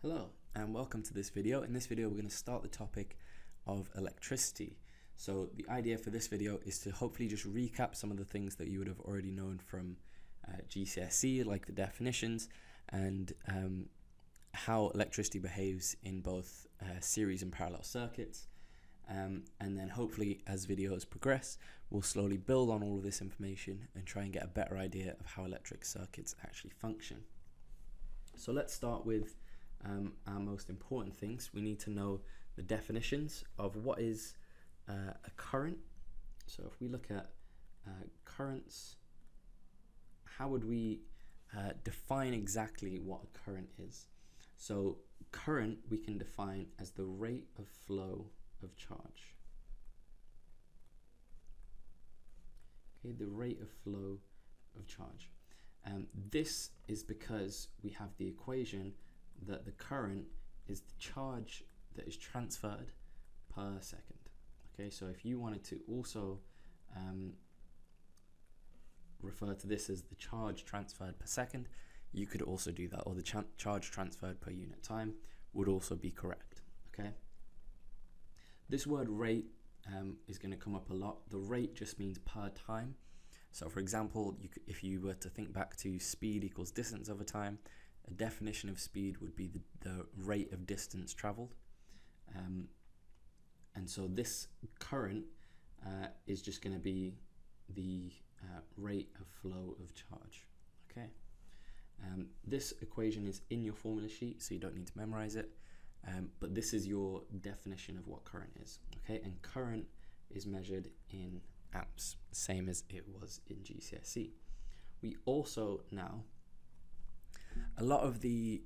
Hello and welcome to this video. In this video we're going to start the topic of electricity. So the idea for this video is to hopefully just recap some of the things that you would have already known from GCSE, like the definitions and how electricity behaves in both series and parallel circuits. And then hopefully as videos progress we'll slowly build on all of this information and try and get a better idea of how electric circuits actually function. So let's start with our most important things. We need to know the definitions of what is a current. So if we look at currents, how would we define exactly what a current is? So current we can define as the rate of flow of charge. Okay, the rate of flow of charge. This is because we have the equation that the current is the charge that is transferred per second. Okay, so if you wanted to also refer to this as the charge transferred per second, you could also do that, or the charge transferred per unit time would also be correct. Okay, this word rate is going to come up a lot. The rate just means per time. So for example, if you were to think back to speed equals distance over time, a definition of speed would be the rate of distance traveled. And so this current is just going to be the rate of flow of charge. Okay. This equation is in your formula sheet, so you don't need to memorize it. But this is your definition of what current is. Okay, and current is measured in amps, same as it was in GCSE. We also now, a lot of the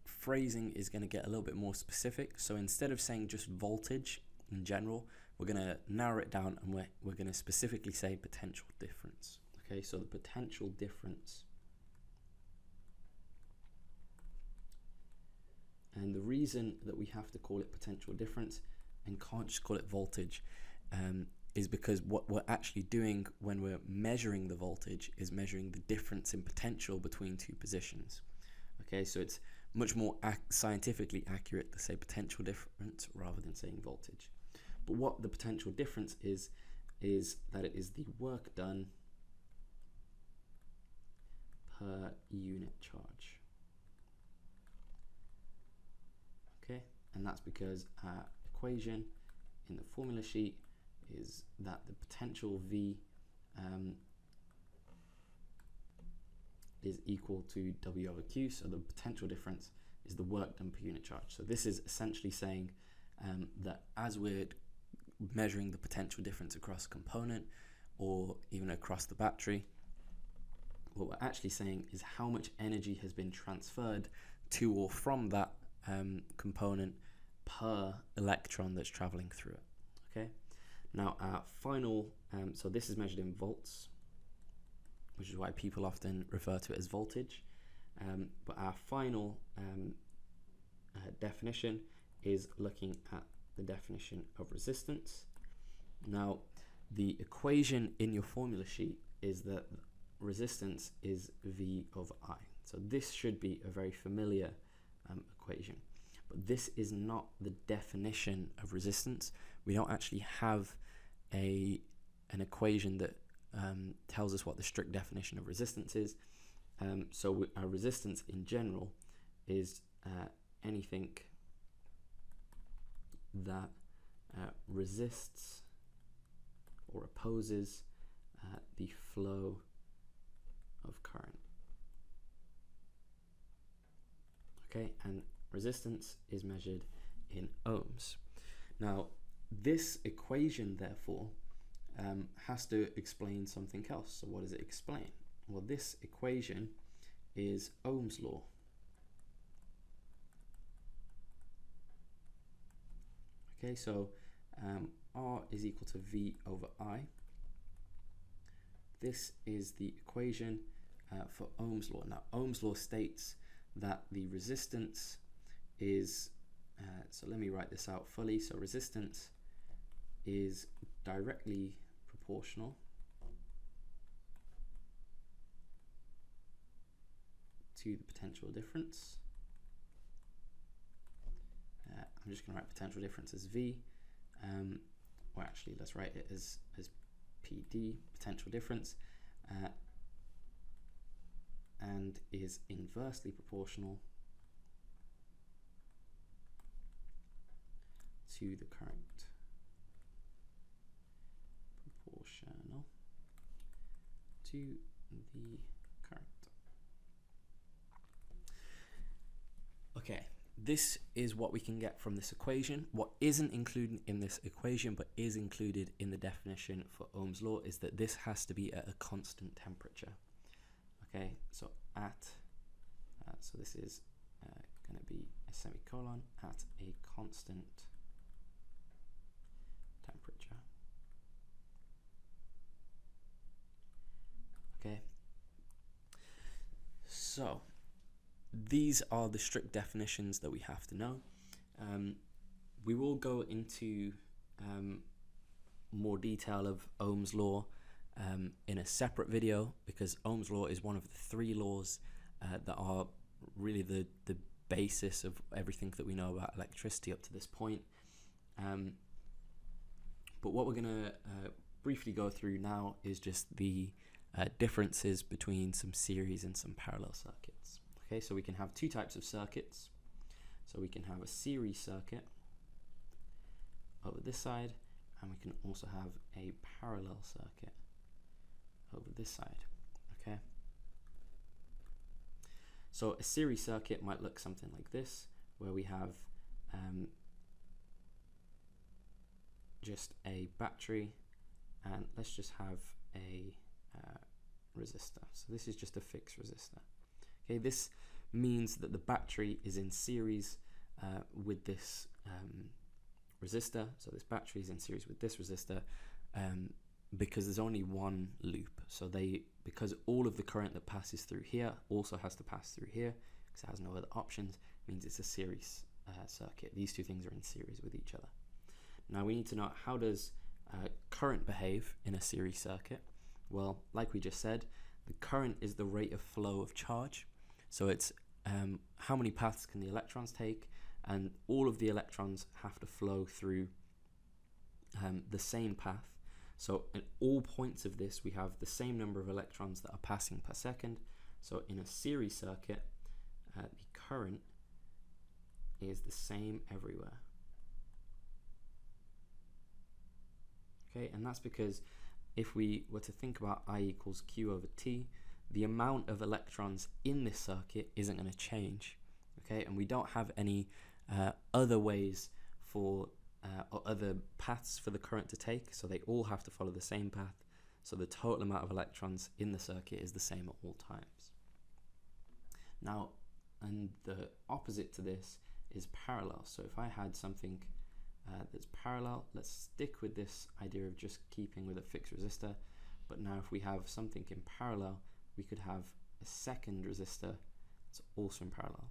phrasing is going to get a little bit more specific. So instead of saying just voltage in general, we're going to narrow it down and we're going to specifically say potential difference. Okay, so the potential difference. And the reason that we have to call it potential difference and can't just call it voltage is because what we're actually doing when we're measuring the voltage is measuring the difference in potential between two positions. Okay, so it's much more scientifically accurate to say potential difference rather than saying voltage. But what the potential difference is that it is the work done per unit charge. Okay, and that's because our equation in the formula sheet is that the potential V is equal to W over Q, so the potential difference is the work done per unit charge. So this is essentially saying that as we're measuring the potential difference across a component or even across the battery, what we're actually saying is how much energy has been transferred to or from that component per electron that's traveling through it. Okay. Now our final, so this is measured in volts, which is why people often refer to it as voltage. But our final definition is looking at the definition of resistance. Now the equation in your formula sheet is that resistance is V over I. So this should be a very familiar equation. But this is not the definition of resistance. We don't actually have an equation that tells us what the strict definition of resistance is. So our resistance in general is anything that resists or opposes the flow of current. Okay, and resistance is measured in ohms. Now, this equation, therefore, has to explain something else. So what does it explain? Well, this equation is Ohm's law. Okay, so R is equal to V over I. This is the equation for Ohm's law. Now, Ohm's law states that the resistance is, so let me write this out fully. So resistance is directly proportional to the potential difference. I'm just going to write potential difference as V, or actually let's write it as PD, potential difference, and is inversely proportional to the current. Proportional to the current. Okay, this is what we can get from this equation. What isn't included in this equation but is included in the definition for Ohm's law is that this has to be at a constant temperature. Okay, so so this is going to be a semicolon at a constant temperature. Okay, so these are the strict definitions that we have to know. We will go into more detail of Ohm's law in a separate video, because Ohm's law is one of the 3 laws that are really the basis of everything that we know about electricity up to this point. But what we're going to briefly go through now is just the differences between some series and some parallel circuits. Okay, so we can have 2 types of circuits. So we can have a series circuit over this side, and we can also have a parallel circuit over this side. Okay, so a series circuit might look something like this, where we have just a battery, and let's just have a resistor. So this is just a fixed resistor. Okay, this means that the battery is in series with this resistor. So this battery is in series with this resistor because there's only one loop. So because all of the current that passes through here also has to pass through here, because it has no other options, means it's a series circuit. These 2 things are in series with each other. Now we need to know, how does current behave in a series circuit? Well, like we just said, the current is the rate of flow of charge. So it's how many paths can the electrons take, and all of the electrons have to flow through the same path. So at all points of this, we have the same number of electrons that are passing per second. So in a series circuit, the current is the same everywhere. Okay, and that's because if we were to think about I equals Q over T, the amount of electrons in this circuit isn't going to change. Okay, and we don't have any other ways for or other paths for the current to take, so they all have to follow the same path. So the total amount of electrons in the circuit is the same at all times. Now, and the opposite to this is parallel. So if I had something that's parallel, let's stick with this idea of just keeping with a fixed resistor. But now if we have something in parallel, we could have a second resistor that's also in parallel.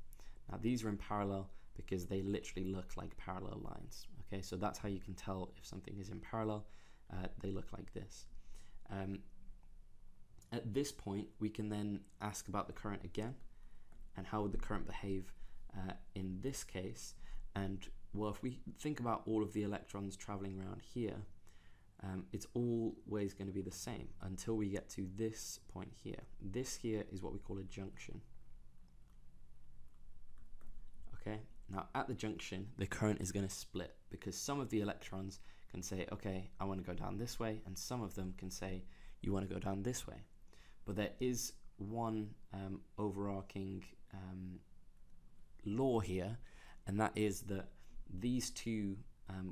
Now these are in parallel because they literally look like parallel lines. Okay, so that's how you can tell if something is in parallel. They look like this. At this point, we can then ask about the current again, and how would the current behave in this case. And well, if we think about all of the electrons traveling around here, it's always going to be the same until we get to this point here. This here is what we call a junction. Okay, now at the junction, the current is going to split because some of the electrons can say, okay, I want to go down this way, and some of them can say, you want to go down this way. But there is one overarching law here, and that is that these 2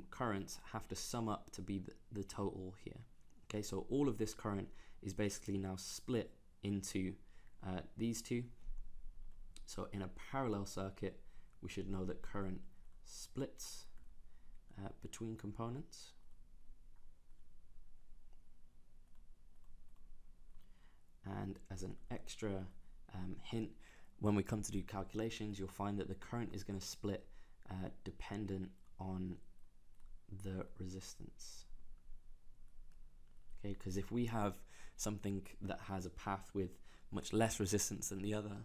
currents have to sum up to be the total here. Okay, so all of this current is basically now split into these 2. So in a parallel circuit, we should know that current splits between components. And as an extra hint, when we come to do calculations, you'll find that the current is going to split dependent on the resistance. Okay, because if we have something that has a path with much less resistance than the other,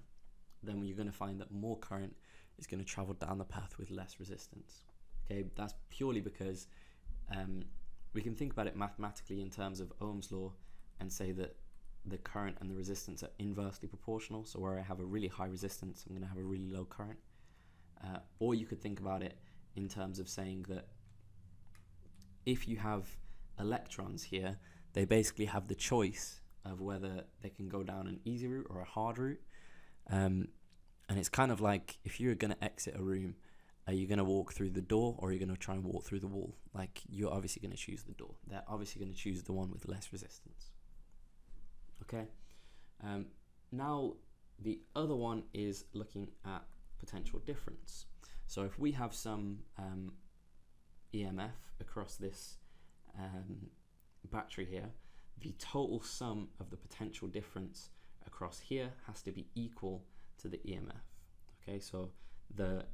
then you're going to find that more current is going to travel down the path with less resistance. Okay, that's purely because we can think about it mathematically in terms of Ohm's law and say that the current and the resistance are inversely proportional. So where I have a really high resistance, I'm going to have a really low current. Or you could think about it in terms of saying that if you have electrons here, they basically have the choice of whether they can go down an easy route or a hard route. And it's kind of like if you're going to exit a room, are you going to walk through the door or are you going to try and walk through the wall? Like, you're obviously going to choose the door. They're obviously going to choose the one with less resistance. Okay. Now, the other one is looking at potential difference. So if we have some EMF across this battery here, the total sum of the potential difference across here has to be equal to the EMF. Okay, so the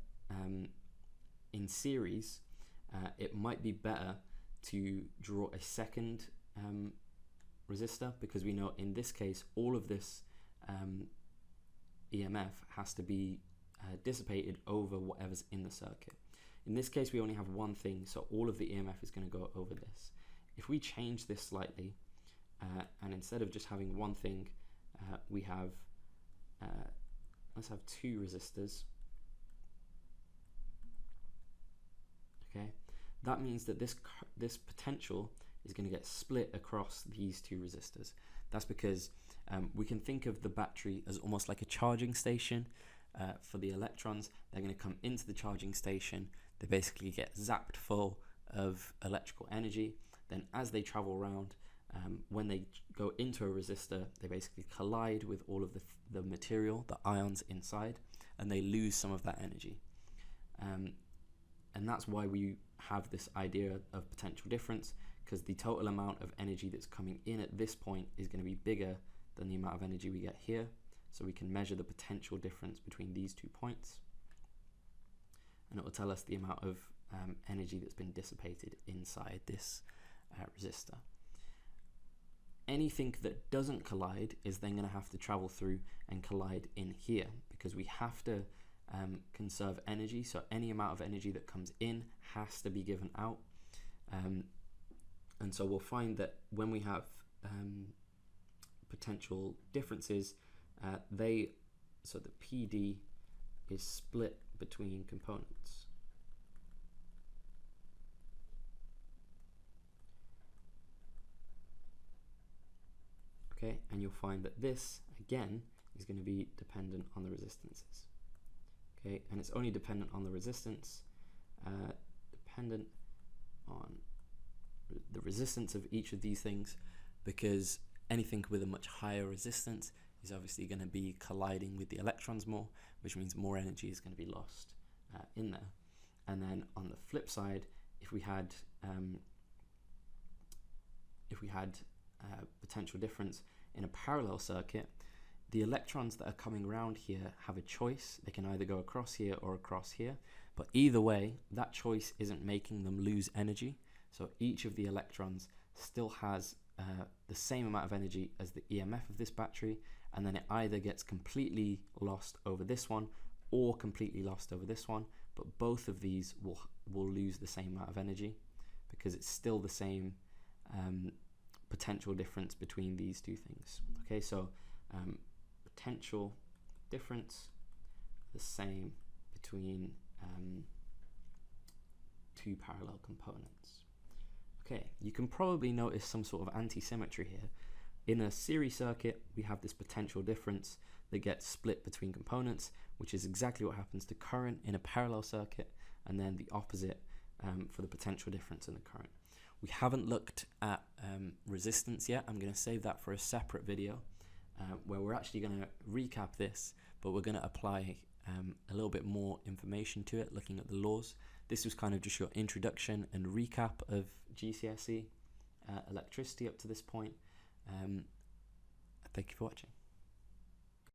in series, it might be better to draw a second resistor, because we know in this case all of this EMF has to be dissipated over whatever's in the circuit. In this case we only have one thing, so all of the EMF is going to go over this. If we change this slightly and instead of just having one thing, we have let's have two resistors. Okay, that means that this potential is going to get split across these two resistors. That's because we can think of the battery as almost like a charging station. For the electrons, they're going to come into the charging station, they basically get zapped full of electrical energy. Then as they travel around, when they go into a resistor, they basically collide with all of the material, the ions inside, and they lose some of that energy. And that's why we have this idea of potential difference, because the total amount of energy that's coming in at this point is going to be bigger than the amount of energy we get here. So we can measure the potential difference between these 2 points, and it will tell us the amount of energy that's been dissipated inside this resistor. Anything that doesn't collide is then going to have to travel through and collide in here, because we have to conserve energy. So any amount of energy that comes in has to be given out. And so we'll find that when we have potential differences, so the PD is split between components. Okay, and you'll find that this again is going to be dependent on the resistances. Okay, and it's only dependent on the resistance, dependent on the resistance of each of these things, because anything with a much higher resistance is obviously going to be colliding with the electrons more, which means more energy is going to be lost in there. And then on the flip side, if we had potential difference in a parallel circuit, the electrons that are coming around here have a choice. They can either go across here or across here, but either way, that choice isn't making them lose energy. So each of the electrons still has the same amount of energy as the EMF of this battery, and then it either gets completely lost over this one or completely lost over this one, but both of these will lose the same amount of energy, because it's still the same potential difference between these two things. Okay, so potential difference, the same between two parallel components. Okay, you can probably notice some sort of anti-symmetry here. In a series circuit, we have this potential difference that gets split between components, which is exactly what happens to current in a parallel circuit, and then the opposite for the potential difference in the current. We haven't looked at resistance yet. I'm going to save that for a separate video where we're actually going to recap this, but we're going to apply a little bit more information to it, looking at the laws. This was kind of just your introduction and recap of GCSE electricity up to this point. Thank you for watching.